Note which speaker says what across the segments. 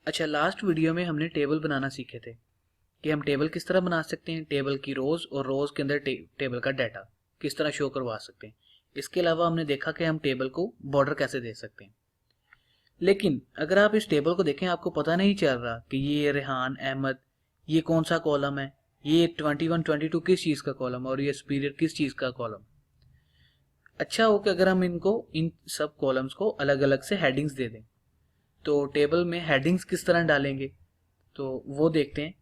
Speaker 1: अच्छा, last video में हमने टेबल बनाना सीखे थे कि हम टेबल किस तरह बना सकते हैं, टेबल की रोज और रोज के अंदर टेबल का डाटा किस तरह शो करवा सकते हैं। इसके अलावा हमने देखा कि हम टेबल को बॉर्डर कैसे दे सकते हैं। लेकिन अगर आप इस टेबल को देखें, आपको पता नहीं चल रहा कि ये रेहान अहमद, ये कौन सा कॉलम है, ये 21 22 किस चीज़ का कॉलम है और ये सुपीरियर किस चीज़ का कॉलम। अच्छा हो कि अगर हम इनको, इन सब कॉलम्स को अलग अलग से हेडिंग्स दे दें। तो टेबल में हेडिंग्स किस तरह डालेंगे तो वो देखते हैं।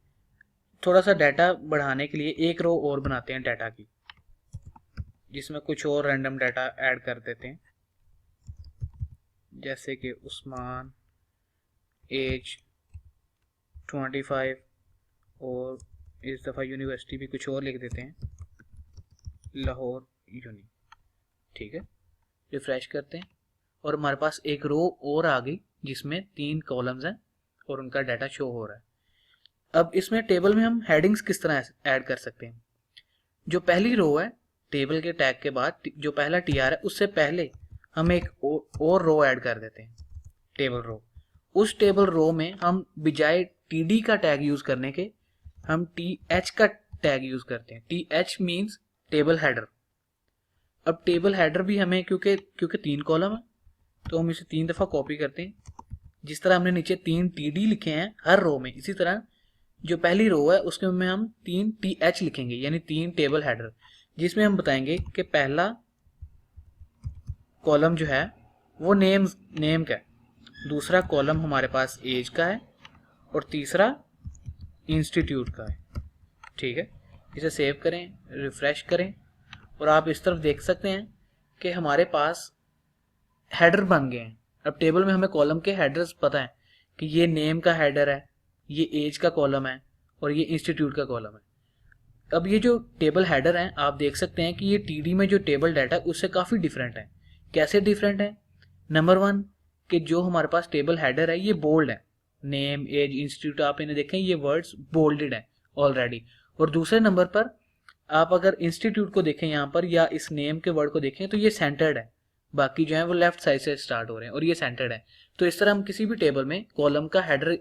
Speaker 1: थोड़ा सा डाटा बढ़ाने के लिए एक रो और बनाते हैं डाटा की, जिसमें कुछ और रैंडम डाटा ऐड कर देते हैं, जैसे कि उस्मान, एज 25 और इस दफ़ा यूनिवर्सिटी भी कुछ और लिख देते हैं, लाहौर यूनी। ठीक है, रिफ्रेश करते हैं और हमारे पास एक रो और आ गई जिसमें 3 कॉलम्स हैं और उनका डाटा शो हो रहा है। अब इसमें टेबल में हम हेडिंग्स किस तरह ऐड कर सकते हैं। जो पहली रो है, टेबल के टैग के बाद जो पहला टीआर है उससे पहले हम एक और रो ऐड कर देते हैं, टेबल रो। उस टेबल रो में हम बजाय टीडी का टैग यूज करने के हम टीएच का टैग यूज करते हैं। TH means table header. अब टेबल हेडर भी हमें क्योंकि 3 कॉलम है तो हम इसे 3 दफा कॉपी करते हैं। जिस तरह हमने नीचे 3 टीडी लिखे हैं हर रो में, इसी तरह जो पहली रो है उसके में हम 3 टीएच लिखेंगे, यानी 3 टेबल हेडर, जिसमें हम बताएंगे कि पहला कॉलम जो है वो नेम का है, दूसरा कॉलम हमारे पास एज का है और तीसरा इंस्टीट्यूट का है। ठीक है, इसे सेव करें, रिफ्रेश करें और आप इस तरफ देख सकते हैं कि हमारे पास हेडर बन गए हैं। अब टेबल में हमें कॉलम के हेडर्स पता है कि ये नेम का हेडर है, ये एज का कॉलम है और ये इंस्टीट्यूट का कॉलम है। अब ये जो टेबल हेडर हैं आप देख सकते हैं कि ये टीडी में जो टेबल डाटा है उससे काफ़ी डिफरेंट है। कैसे डिफरेंट है? नंबर 1 कि जो हमारे पास टेबल हेडर है ये बोल्ड है, नेम एज इंस्टीट्यूट आप इन्हें देखें ये वर्ड्स बोल्डेड है ऑलरेडी। और दूसरे नंबर पर आप अगर इंस्टीट्यूट को देखें यहाँ पर या इस नेम के वर्ड को देखें तो ये सेंटर्ड है, बाकी जो है वो लेफ्ट साइड से स्टार्ट हो रहे हैं और ये सेंटर्ड है। तो इस तरह हम किसी भी टेबल में कॉलम का हेडर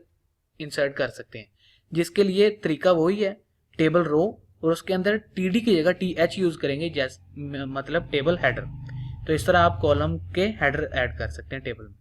Speaker 1: इंसर्ट कर सकते हैं, जिसके तरीका वही है, टेबल रो और उसके अंदर टीडी की जगह टीएच यूज करेंगे, मतलब टेबल हेडर। तो इस तरह आप कॉलम के हेडर ऐड कर सकते हैं टेबल में।